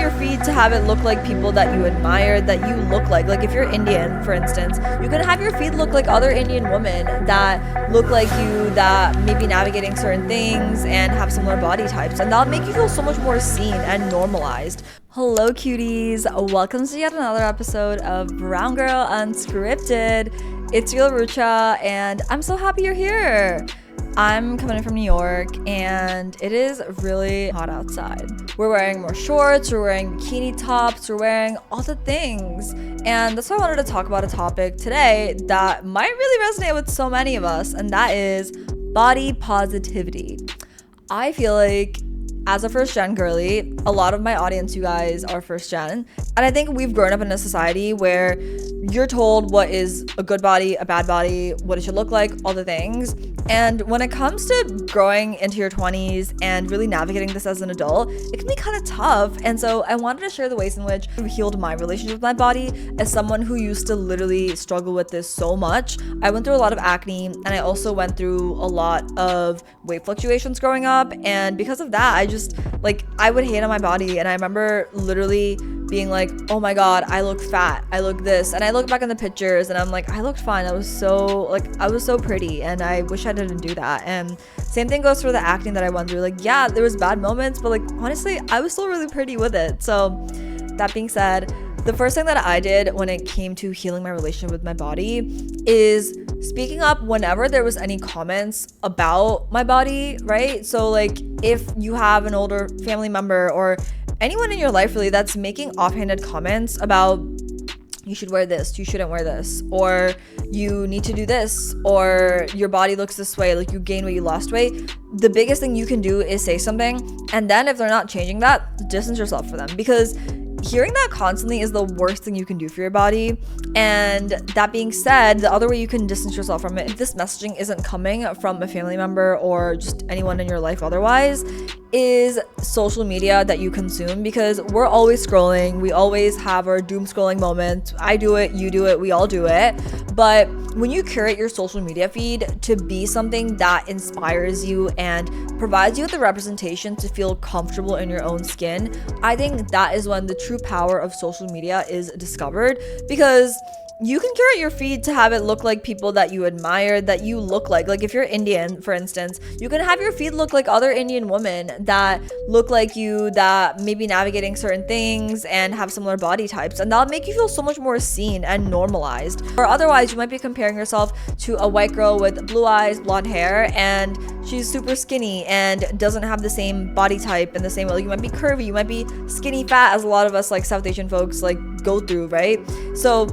your feed to have it look like people that you admire, that you look like. Like if you're Indian, for instance, you can have your feed look like other Indian women that look like you, that may be navigating certain things and have similar body types. And that'll make you feel so much more seen and normalized. Hello cuties, welcome to yet another episode of Brown Girl Unscripted. It's your Rucha and I'm so happy you're here. I'm coming in from New York and it is really hot outside. We're wearing more shorts, we're wearing bikini tops, we're wearing all the things. And that's why I wanted to talk about a topic today that might really resonate with so many of us, and that is body positivity. I feel like as a first gen girly, a lot of my audience, you guys, are first gen. And I think we've grown up in a society where you're told what is a good body, a bad body, what it should look like, all the things. And when it comes to growing into your 20s and really navigating this as an adult, it can be kind of tough. And so I wanted to share the ways in which I've healed my relationship with my body as someone who used to literally struggle with this so much. I went through a lot of acne and I also went through a lot of weight fluctuations growing up. And because of that, I would hate on my body. And I remember literally being like, oh my God, I look fat, I look this. And I look back in the pictures and I'm like, I looked fine. I was so pretty and I wish I didn't do that. And same thing goes for the acne that I went through. Like, yeah, there was bad moments, but like, honestly, I was still really pretty with it. So that being said, the first thing that I did when it came to healing my relationship with my body is speaking up whenever there was any comments about my body, right? So like if you have an older family member or anyone in your life really that's making offhanded comments about you should wear this, you shouldn't wear this, or you need to do this, or your body looks this way, like you gain weight, you lost weight, the biggest thing you can do is say something. And then if they're not changing that, distance yourself from them, because hearing that constantly is the worst thing you can do for your body. And that being said, the other way you can distance yourself from it, if this messaging isn't coming from a family member or just anyone in your life otherwise, is social media that you consume, because we're always scrolling. We always have our doom scrolling moment. I do it, you do it, we all do it. But when you curate your social media feed to be something that inspires you and provides you with the representation to feel comfortable in your own skin, I think that is when the true power of social media is discovered, because you can curate your feed to have it look like people that you admire, that you look like. Like if you're Indian, for instance, you can have your feed look like other Indian women that look like you, that may be navigating certain things and have similar body types. And that'll make you feel so much more seen and normalized. Or otherwise, you might be comparing yourself to a white girl with blue eyes, blonde hair, and she's super skinny and doesn't have the same body type in the same way. Like you might be curvy, you might be skinny fat, as a lot of us like South Asian folks like go through, right? So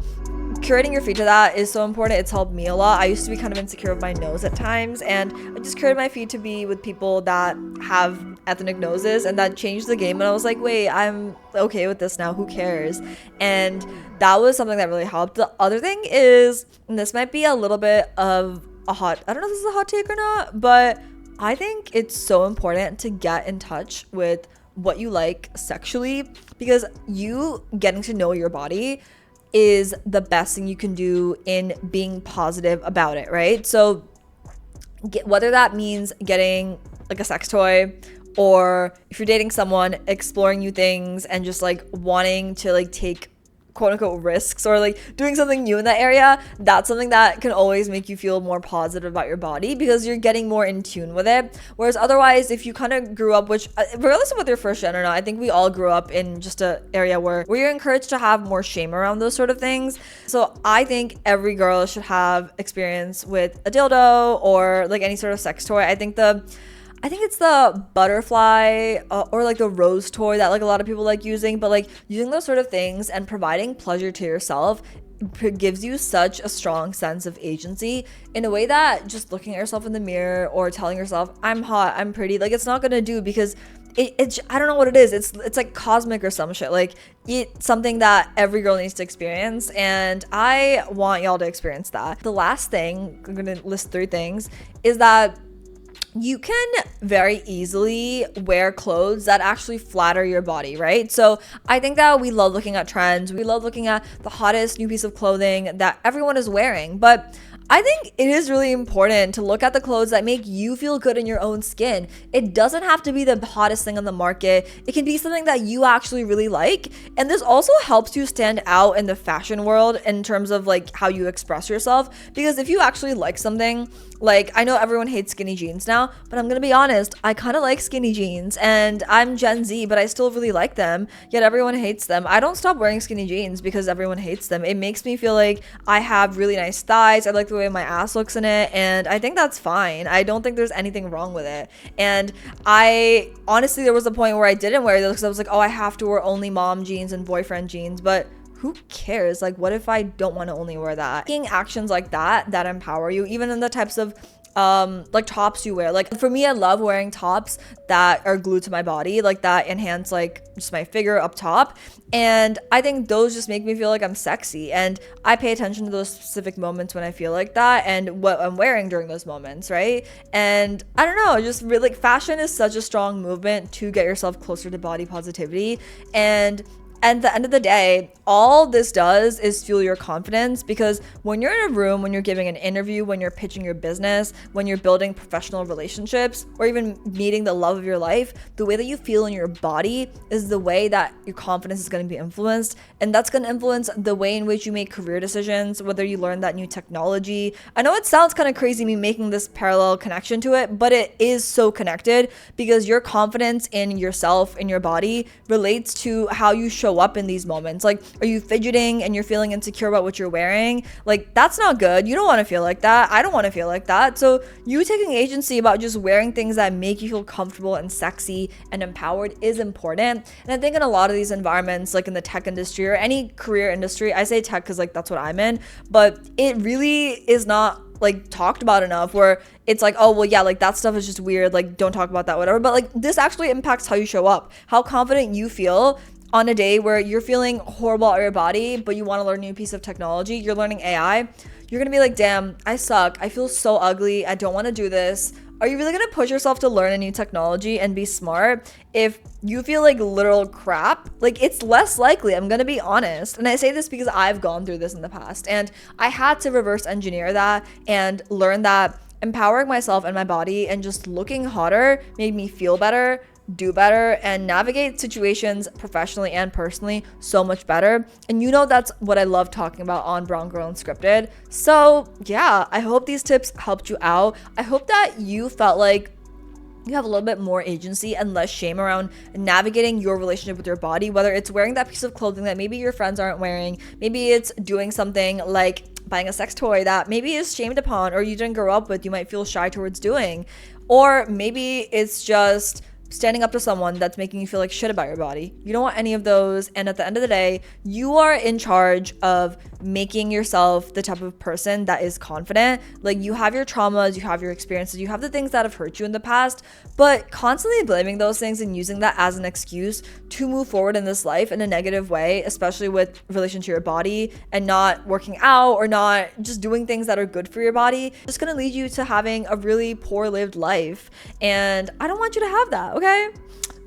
curating your feed to that is so important. It's helped me a lot. I used to be kind of insecure with my nose at times, and I just curated my feed to be with people that have ethnic noses, and that changed the game. And I was like, wait, I'm okay with this now, who cares? And that was something that really helped. The other thing is, and this might be a little bit of I don't know if this is a hot take or not, but I think it's so important to get in touch with what you like sexually, because you getting to know your body is the best thing you can do in being positive about it, right? So whether that means getting like a sex toy, or if you're dating someone, exploring new things and just like wanting to like take quote unquote risks, or like doing something new in that area, that's something that can always make you feel more positive about your body, because you're getting more in tune with it. Whereas otherwise, if you kind of grew up, which regardless of whether you're first gen or not, I think we all grew up in just an area where you're encouraged to have more shame around those sort of things. So I think every girl should have experience with a dildo or like any sort of sex toy. I think it's the butterfly or like the rose toy that like a lot of people like using, but like using those sort of things and providing pleasure to yourself gives you such a strong sense of agency in a way that just looking at yourself in the mirror or telling yourself I'm hot, I'm pretty, like it's not gonna do, because it's I don't know what it is. It's like cosmic or some shit. Like it's something that every girl needs to experience, and I want y'all to experience that. The last thing, I'm gonna list 3 things, is that you can very easily wear clothes that actually flatter your body, right? So I think that we love looking at trends. We love looking at the hottest new piece of clothing that everyone is wearing. But I think it is really important to look at the clothes that make you feel good in your own skin. It doesn't have to be the hottest thing on the market. It can be something that you actually really like. And this also helps you stand out in the fashion world in terms of like how you express yourself. Because if you actually like something, like I know everyone hates skinny jeans now, but I'm gonna be honest, I kind of like skinny jeans, and I'm Gen Z, but I still really like them, yet everyone hates them. I don't stop wearing skinny jeans because everyone hates them. It makes me feel like I have really nice thighs. I like the way my ass looks in it, and I think that's fine. I don't think there's anything wrong with it. And I honestly, there was a point where I didn't wear those because I was like, oh, I have to wear only mom jeans and boyfriend jeans, but who cares? Like, what if I don't want to only wear that? Taking actions like that empower you, even in the types of like tops you wear. Like for me, I love wearing tops that are glued to my body, like that enhance like just my figure up top. And I think those just make me feel like I'm sexy, and I pay attention to those specific moments when I feel like that and what I'm wearing during those moments, right? And I don't know, just really, like, fashion is such a strong movement to get yourself closer to body positivity. And at the end of the day, all this does is fuel your confidence, because when you're in a room, when you're giving an interview, when you're pitching your business, when you're building professional relationships, or even meeting the love of your life, the way that you feel in your body is the way that your confidence is going to be influenced. And that's going to influence the way in which you make career decisions, whether you learn that new technology. I know it sounds kind of crazy me making this parallel connection to it, but it is so connected, because your confidence in yourself, in your body, relates to how you show up in these moments. Like, are you fidgeting and you're feeling insecure about what you're wearing? Like, that's not good. You don't want to feel like that. I don't want to feel like that. So you taking agency about just wearing things that make you feel comfortable and sexy and empowered is important. And I think in a lot of these environments, like in the tech industry or any career industry, I say tech because like that's what I'm in, but it really is not like talked about enough, where it's like, oh well, yeah, like that stuff is just weird, like don't talk about that, whatever. But like this actually impacts how you show up, how confident you feel on a day where you're feeling horrible about your body, but you want to learn a new piece of technology. You're learning AI. You're gonna be like, damn, I suck, I feel so ugly, I don't want to do this. Are you really gonna push yourself to learn a new technology and be smart if you feel like literal crap? Like, it's less likely, I'm gonna be honest. And I say this because I've gone through this in the past, and I had to reverse engineer that and learn that empowering myself and my body and just looking hotter made me feel better, do better, and navigate situations professionally and personally so much better. And you know, that's what I love talking about on Brown Girl Unscripted. So yeah, I hope these tips helped you out. I hope that you felt like you have a little bit more agency and less shame around navigating your relationship with your body, whether it's wearing that piece of clothing that maybe your friends aren't wearing, maybe it's doing something like buying a sex toy that maybe is shamed upon or you didn't grow up with, you might feel shy towards doing, or maybe it's just standing up to someone that's making you feel like shit about your body. You don't want any of those. And at the end of the day, you are in charge of making yourself the type of person that is confident. Like, you have your traumas, you have your experiences, you have the things that have hurt you in the past, but constantly blaming those things and using that as an excuse to move forward in this life in a negative way, especially with relation to your body, and not working out or not just doing things that are good for your body, just gonna lead you to having a really poor lived life. And I don't want you to have that. Okay,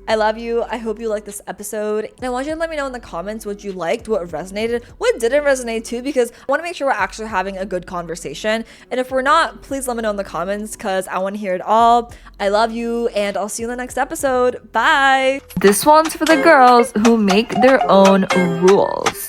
I love you. I hope you liked this episode. And I want you to let me know in the comments what you liked, what resonated, what didn't resonate too, because I want to make sure we're actually having a good conversation. And if we're not, please let me know in the comments, because I want to hear it all. I love you, and I'll see you in the next episode. Bye. This one's for the girls who make their own rules.